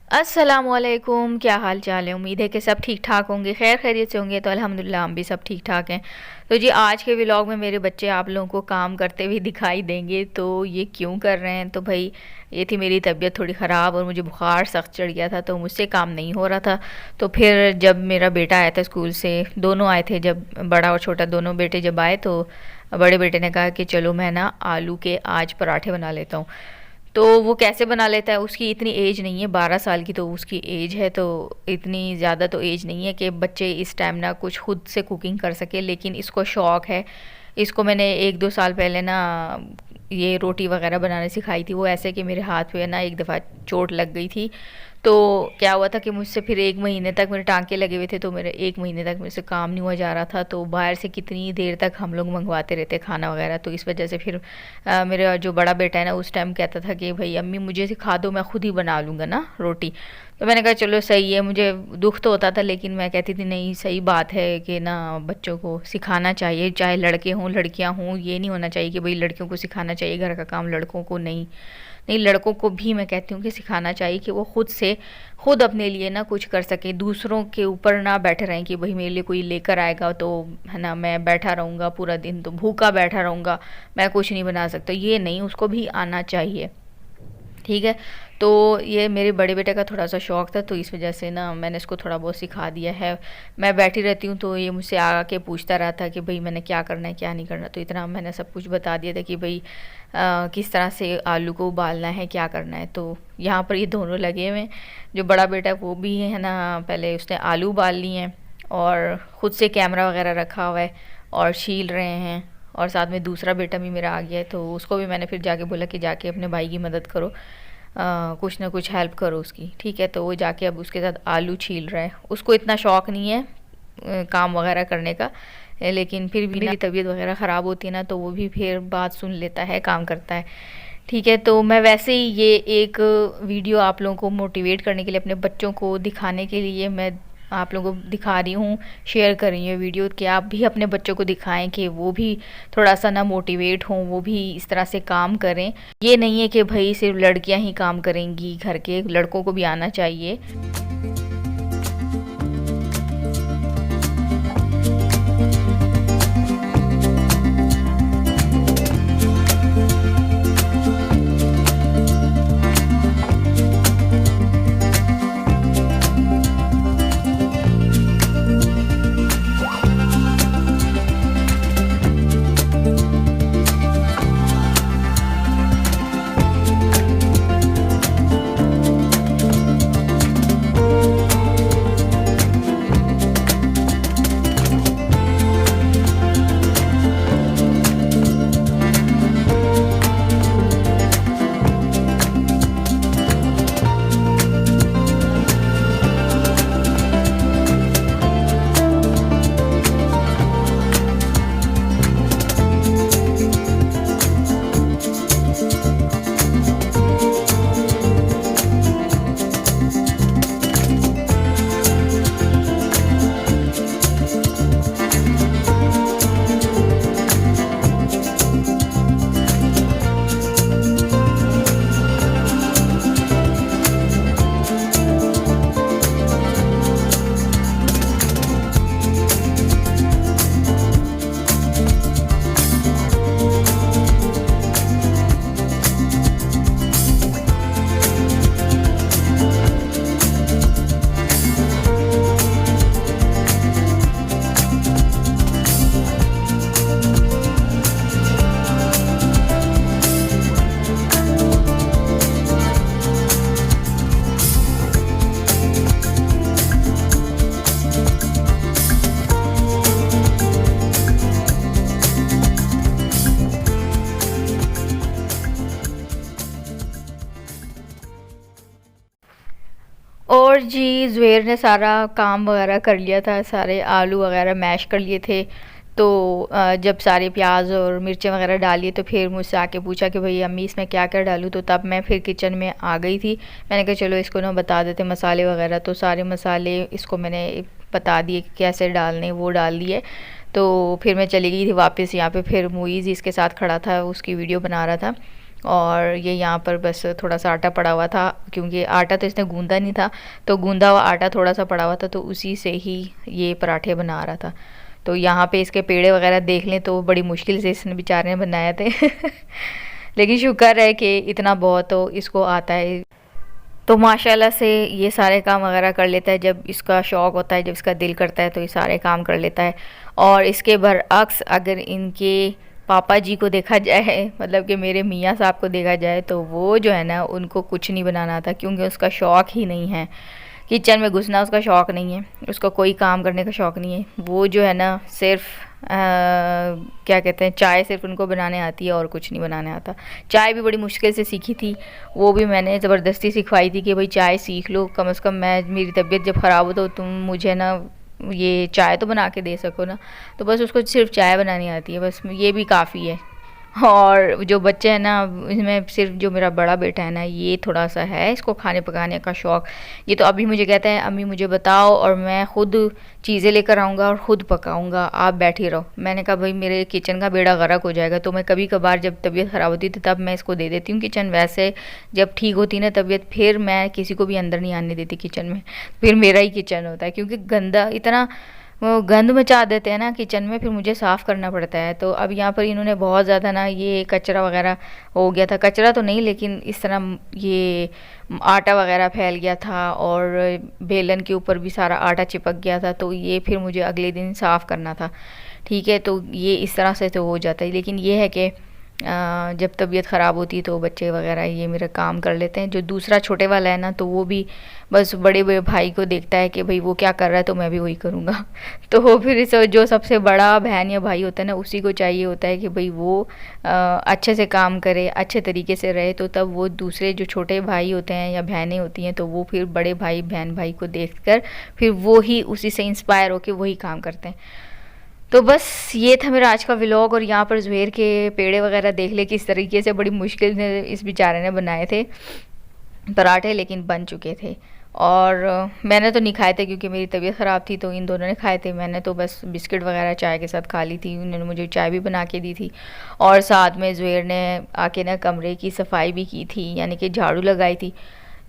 अस्सलामुअलैकुम, क्या हाल चाल है। उम्मीद है कि सब ठीक ठाक होंगे, खैर खैरियत से होंगे। तो अल्हम्दुलिल्लाह हम भी सब ठीक ठाक हैं। तो जी आज के व्लॉग में मेरे बच्चे आप लोगों को काम करते हुए दिखाई देंगे। तो ये क्यों कर रहे हैं, तो भाई ये थी मेरी तबीयत थोड़ी ख़राब और मुझे बुखार सख्त चढ़ गया था, तो मुझसे काम नहीं हो रहा था। तो फिर जब मेरा बेटा आया था स्कूल से, दोनों आए थे, जब बड़ा और छोटा दोनों बेटे जब आए, तो बड़े बेटे ने कहा कि चलो मैं ना आलू के आज पराठे बना लेता हूँ। तो वो कैसे बना लेता है, उसकी इतनी एज नहीं है, 12 साल की तो उसकी एज है। तो इतनी ज़्यादा तो एज नहीं है कि बच्चे इस टाइम ना कुछ खुद से कुकिंग कर सके, लेकिन इसको शौक़ है। इसको मैंने 1-2 साल पहले ना ये रोटी वगैरह बनाने सिखाई थी। वो ऐसे कि मेरे हाथ पे ना एक दफ़ा चोट लग गई थी। तो क्या हुआ था कि मुझसे फिर 1 महीने तक मेरे टांके लगे हुए थे, तो मेरे 1 महीने तक मुझसे काम नहीं हुआ जा रहा था। तो बाहर से कितनी देर तक हम लोग मंगवाते रहते खाना वगैरह। तो इस वजह से फिर मेरा जो बड़ा बेटा है ना, उस टाइम कहता था कि भाई अम्मी मुझे सिखा दो, मैं खुद ही बना लूँगा ना रोटी। तो मैंने कहा चलो सही है। मुझे दुख तो होता था, लेकिन मैं कहती थी नहीं, सही बात है कि ना बच्चों को सिखाना चाहिए, चाहे लड़के हों लड़कियां हों। ये नहीं होना चाहिए कि भाई लड़कियों को सिखाना चाहिए घर का काम, लड़कों को नहीं। नहीं, लड़कों को भी मैं कहती हूँ कि सिखाना चाहिए कि वो खुद से खुद अपने लिए ना कुछ कर सके, दूसरों के ऊपर ना बैठे रहें कि भाई मेरे लिए कोई लेकर आएगा तो है ना मैं बैठा रहूँगा पूरा दिन, तो भूखा बैठा रहूँगा, मैं कुछ नहीं बना सकता। ये नहीं, उसको भी आना चाहिए। ठीक है। तो ये मेरे बड़े बेटे का थोड़ा सा शौक़ था, तो इस वजह से ना मैंने इसको थोड़ा बहुत सिखा दिया है। मैं बैठी रहती हूँ तो ये मुझसे आके पूछता रहा था कि भाई मैंने क्या करना है क्या नहीं करना। तो इतना मैंने सब कुछ बता दिया था कि भाई किस तरह से आलू को उबालना है, क्या करना है। तो यहाँ पर ये दोनों लगे हुए हैं। जो बड़ा बेटा है वो भी है ना, पहले उसने आलू उबाल लिए हैं और ख़ुद से कैमरा वगैरह रखा हुआ है और छील रहे हैं। और साथ में दूसरा बेटा भी मेरा आ गया है, तो उसको भी मैंने फिर जाके बोला कि जाके अपने भाई की मदद करो, कुछ ना कुछ हेल्प करो उसकी। ठीक है। तो वो जाके अब उसके साथ आलू छील रहा है। उसको इतना शौक़ नहीं है काम वगैरह करने का, लेकिन फिर भी मेरी तबीयत वगैरह ख़राब होती है ना, तो वो भी फिर बात सुन लेता है, काम करता है। ठीक है। तो मैं वैसे ही ये एक वीडियो आप लोगों को मोटिवेट करने के लिए, अपने बच्चों को दिखाने के लिए मैं आप लोगों को दिखा रही हूँ, शेयर कर रही हूँ वीडियो, कि आप भी अपने बच्चों को दिखाएं कि वो भी थोड़ा सा ना मोटिवेट हों, वो भी इस तरह से काम करें। ये नहीं है कि भाई सिर्फ लड़कियां ही काम करेंगी, घर के लड़कों को भी आना चाहिए। और जी ज़ुबैर ने सारा काम वगैरह कर लिया था, सारे आलू वगैरह मैश कर लिए थे। तो जब सारे प्याज और मिर्चें वगैरह डाली, तो फिर मुझसे आके पूछा कि भाई अम्मी इसमें क्या क्या डालूँ। तो तब मैं फिर किचन में आ गई थी। मैंने कहा चलो इसको ना बता देते मसाले वगैरह। तो सारे मसाले इसको मैंने बता दिए कि कैसे डालने, वो डाल दिए। तो फिर मैं चली गई थी वापस यहाँ पे। फिर मुईज़ इसके साथ खड़ा था, उसकी वीडियो बना रहा था। और ये यहाँ पर बस थोड़ा सा आटा पड़ा हुआ था, क्योंकि आटा तो इसने गूंदा नहीं था, तो गूंदा हुआ आटा थोड़ा सा पड़ा हुआ था, तो उसी से ही ये पराठे बना रहा था। तो यहाँ पे इसके पेड़े वगैरह देख लें तो बड़ी मुश्किल से इसने बेचारे ने बनाए थे लेकिन शुक्र है कि इतना बहुत तो इसको आता है। तो माशाल्लाह से ये सारे काम वगैरह कर लेता है, जब इसका शौक़ होता है, जब इसका दिल करता है तो ये सारे काम कर लेता है। और इसके बरअक्स अगर इनके पापा जी को देखा जाए, मतलब कि मेरे मियाँ साहब को देखा जाए, तो वो जो है ना उनको कुछ नहीं बनाना आता, क्योंकि उसका शौक़ ही नहीं है किचन में घुसना, उसका शौक़ नहीं है, उसका कोई काम करने का शौक़ नहीं है। वो जो है ना सिर्फ क्या कहते हैं, चाय सिर्फ उनको बनाने आती है और कुछ नहीं बनाने आता। चाय भी बड़ी मुश्किल से सीखी थी, वो भी मैंने ज़बरदस्ती सिखवाई थी कि भाई चाय सीख लो, कम से कम मैं, मेरी तबीयत जब ख़राब हो तो तुम मुझे ना ये चाय तो बना के दे सको ना। तो बस उसको सिर्फ चाय बनानी आती है, बस ये भी काफ़ी है। और जो बच्चे हैं ना, इसमें सिर्फ जो मेरा बड़ा बेटा है ना, ये थोड़ा सा है इसको खाने पकाने का शौक़। ये तो अभी मुझे कहता है अम्मी मुझे बताओ और मैं ख़ुद चीज़ें लेकर आऊँगा और ख़ुद पकाऊँगा, आप बैठे रहो। मैंने कहा भाई मेरे किचन का बेड़ा गर्क हो जाएगा, तो मैं कभी कभार जब तबीयत ख़राब होती थी तब मैं इसको दे देती हूँ किचन। वैसे जब ठीक होती ना तबीयत, फिर मैं किसी को भी अंदर नहीं आने देती किचन में, फिर मेरा ही किचन होता है, क्योंकि गंदा इतना वो गंद मचा देते हैं ना किचन में, फिर मुझे साफ़ करना पड़ता है। तो अब यहाँ पर इन्होंने बहुत ज़्यादा ना ये कचरा वगैरह हो गया था, कचरा तो नहीं लेकिन इस तरह ये आटा वगैरह फैल गया था और बेलन के ऊपर भी सारा आटा चिपक गया था, तो ये फिर मुझे अगले दिन साफ़ करना था। ठीक है, तो ये इस तरह से तो हो जाता है, लेकिन ये है कि जब तबीयत ख़राब होती है तो बच्चे वगैरह ये मेरा काम कर लेते हैं। जो दूसरा छोटे वाला है ना, तो वो भी बस बड़े बड़े भाई को देखता है कि भाई वो क्या कर रहा है तो मैं भी वही करूँगा तो वो फिर इस जो सबसे बड़ा बहन या भाई होता है ना, उसी को चाहिए होता है कि भाई वो अच्छे से काम करे, अच्छे तरीके से रहे, तो तब वो दूसरे जो छोटे भाई होते हैं या बहनें होती हैं, तो वो फिर बड़े भाई बहन भाई को देख कर फिर वो ही उसी से इंस्पायर होकर वही काम करते हैं। तो बस ये था मेरा आज का व्लॉग। और यहाँ पर ज़ुहैर के पेड़े वगैरह देख ले किस तरीके से बड़ी मुश्किल से इस बेचारे ने बनाए थे पराठे, लेकिन बन चुके थे। और मैंने तो नहीं खाए थे क्योंकि मेरी तबीयत ख़राब थी, तो इन दोनों ने खाए थे। मैंने तो बस बिस्किट वगैरह चाय के साथ खा ली थी, उन्होंने मुझे चाय भी बना के दी थी। और साथ में ज़ुहैर ने आके ना कमरे की सफाई भी की थी, यानी कि झाड़ू लगाई थी।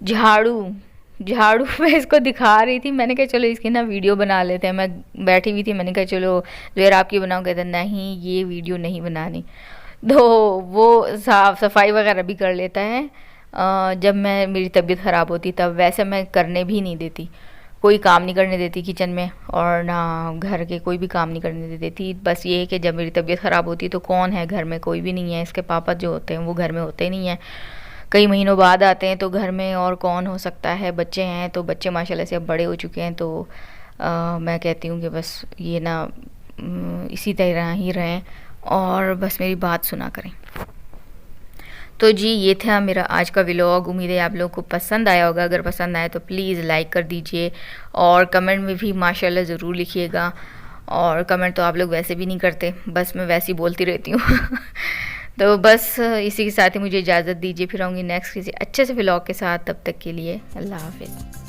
झाड़ू झाड़ू मैं इसको दिखा रही थी, मैंने कहा चलो इसकी ना वीडियो बना लेते हैं। मैं बैठी हुई थी, मैंने कहा चलो ज़ुहैर आपकी बनाऊँ, कहते नहीं ये वीडियो नहीं बनानी। तो वो साफ़ सफाई वगैरह भी कर लेता है जब मैं मेरी तबीयत ख़राब होती तब। वैसे मैं करने भी नहीं देती, कोई काम नहीं करने देती किचन में, और ना घर के कोई भी काम नहीं करने देती। बस ये है कि जब मेरी तबीयत ख़राब होती तो कौन है घर में, कोई भी नहीं है। इसके पापा जो होते हैं वो घर में होते नहीं हैं, कई महीनों बाद आते हैं, तो घर में और कौन हो सकता है। बच्चे हैं तो बच्चे माशाल्लाह से अब बड़े हो चुके हैं, तो मैं कहती हूँ कि बस ये ना इसी तरह ही रहें और बस मेरी बात सुना करें। तो जी ये था मेरा आज का व्लॉग। उम्मीद है आप लोगों को पसंद आया होगा। अगर पसंद आए तो प्लीज़ लाइक कर दीजिए और कमेंट में भी माशाल्लाह ज़रूर लिखिएगा। और कमेंट तो आप लोग वैसे भी नहीं करते, बस मैं वैसे ही बोलती रहती हूँ तो बस इसी के साथ ही मुझे इजाज़त दीजिए, फिर आऊँगी नेक्स्ट किसी अच्छे से व्लॉग के साथ। तब तक के लिए अल्लाह हाफ़िज़।